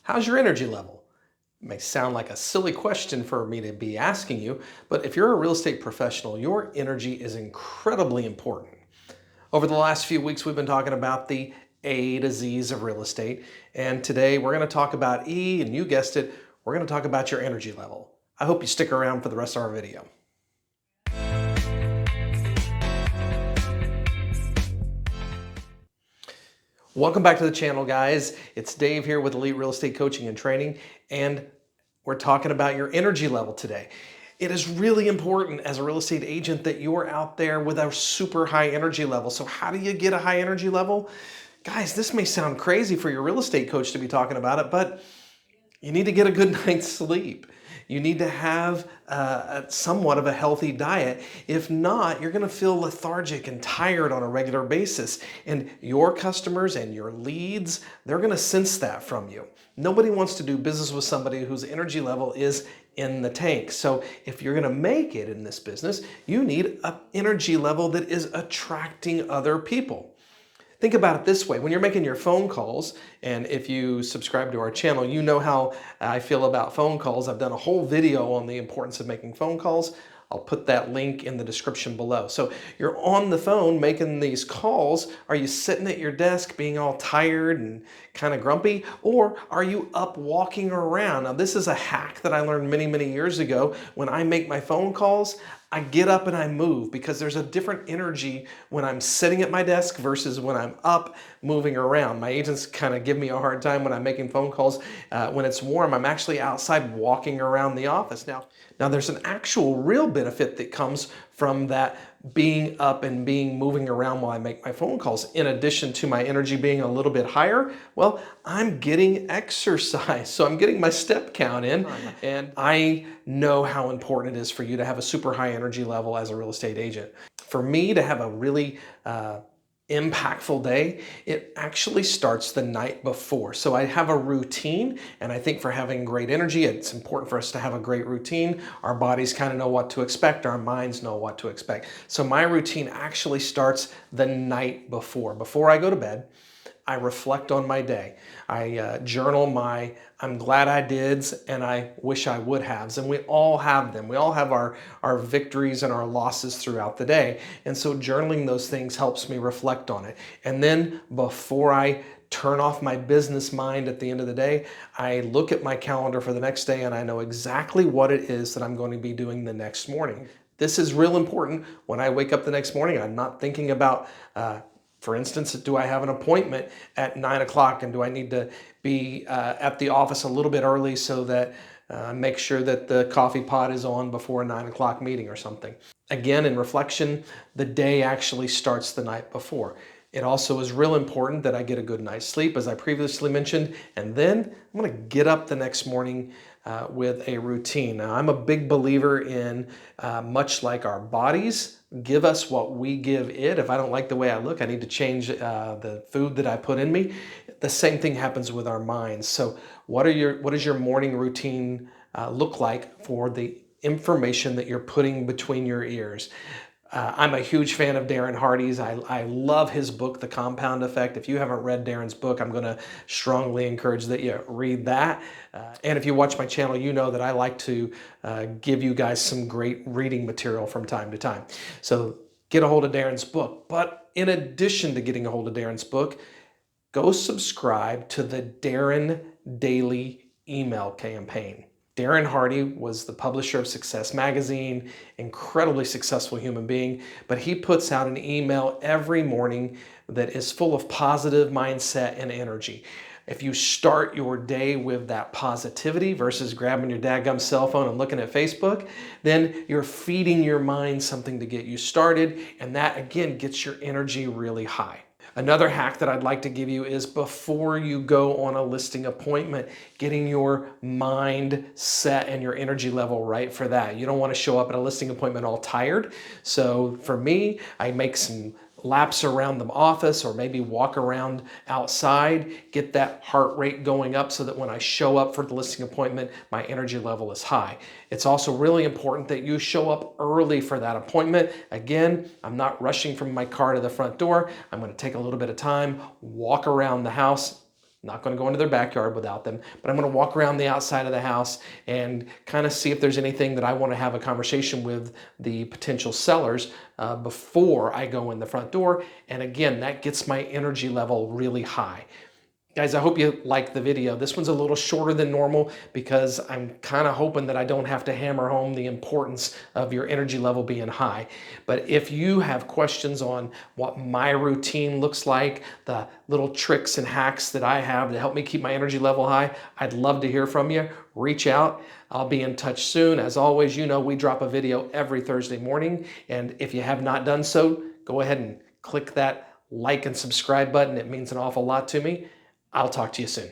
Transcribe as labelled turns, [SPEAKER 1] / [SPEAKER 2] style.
[SPEAKER 1] How's your energy level? It may sound like a silly question for me to be asking you, but if you're a real estate professional, your energy is incredibly important. Over the last few weeks, we've been talking about the A to Z's of real estate, and today we're going to talk about E, and you guessed it, we're going to talk about your energy level. I hope you stick around for the rest of our video. Welcome back to the channel, guys. It's Dave here with Elite Real Estate Coaching and Training, and we're talking about your energy level today. It is really important as a real estate agent that you're out there with a super high energy level. So how do you get a high energy level? Guys, this may sound crazy for your real estate coach to be talking about it, but you need to get a good night's sleep. You need to have somewhat of a healthy diet. If not, you're going to feel lethargic and tired on a regular basis. And your customers and your leads, they're going to sense that from you. Nobody wants to do business with somebody whose energy level is in the tank. So if you're going to make it in this business, you need an energy level that is attracting other people. Think about it this way. When you're making your phone calls, and if you subscribe to our channel, you know how I feel about phone calls. I've done a whole video on the importance of making phone calls. I'll put that link in the description below. So you're on the phone making these calls. Are you sitting at your desk being all tired and kind of grumpy? Or are you up walking around? Now, this is a hack that I learned many, many years ago. When I make my phone calls, I get up and I move because there's a different energy when I'm sitting at my desk versus when I'm up moving around. My agents kind of give me a hard time when I'm making phone calls. When it's warm, I'm actually outside walking around the office. Now there's an actual real benefit that comes from that being up and moving around while I make my phone calls. In addition to my energy being a little bit higher, well, I'm getting exercise. So I'm getting my step count in, and I know how important it is for you to have a super high energy level as a real estate agent. For me to have a really impactful day, it actually starts the night before. So I have a routine, and I think for having great energy, it's important for us to have a great routine. Our bodies kind of know what to expect, our minds know what to expect. So my routine actually starts the night before. Before I go to bed, I reflect on my day. I journal my I'm glad I dids and I wish I would haves. And we all have them. We all have our victories and our losses throughout the day. And so journaling those things helps me reflect on it. And then before I turn off my business mind at the end of the day, I look at my calendar for the next day and I know exactly what it is that I'm going to be doing the next morning. This is real important. When I wake up the next morning, I'm not thinking about for instance, do I have an appointment at 9 o'clock and do I need to be at the office a little bit early so that make sure that the coffee pot is on before a 9 o'clock meeting or something? Again, in reflection, the day actually starts the night before. It also is real important that I get a good night's sleep, as I previously mentioned, and then I'm going to get up the next morning with a routine. Now, I'm a big believer in much like our bodies give us what we give it. If I don't like the way I look, I need to change the food that I put in me. The same thing happens with our minds. So what does your morning routine look like for the information that you're putting between your ears? I'm a huge fan of Darren Hardy's. I love his book, The Compound Effect. If you haven't read Darren's book, I'm going to strongly encourage that you read that. And if you watch my channel, you know that I like to give you guys some great reading material from time to time. So get a hold of Darren's book. But in addition to getting a hold of Darren's book, go subscribe to the Darren Daily email campaign. Darren Hardy was the publisher of Success Magazine, incredibly successful human being, but he puts out an email every morning that is full of positive mindset and energy. If you start your day with that positivity versus grabbing your dadgum cell phone and looking at Facebook, then you're feeding your mind something to get you started, and that again gets your energy really high. Another hack that I'd like to give you is before you go on a listing appointment, getting your mind set and your energy level right for that. You don't want to show up at a listing appointment all tired. So for me, I make some laps around the office or maybe walk around outside, get that heart rate going up so that when I show up for the listing appointment, my energy level is high. It's also really important that you show up early for that appointment. Again, I'm not rushing from my car to the front door. I'm going to take a little bit of time, walk around the house, Not going to go into their backyard without them, but I'm going to walk around the outside of the house and kind of see if there's anything that I want to have a conversation with the potential sellers before I go in the front door. And again, that gets my energy level really high. Guys, I hope you like the video. This one's a little shorter than normal because I'm kind of hoping that I don't have to hammer home the importance of your energy level being high. But if you have questions on what my routine looks like, the little tricks and hacks that I have to help me keep my energy level high, I'd love to hear from you. Reach out. I'll be in touch soon. As always, you know we drop a video every Thursday morning. And if you have not done so, go ahead and click that like and subscribe button. It means an awful lot to me. I'll talk to you soon.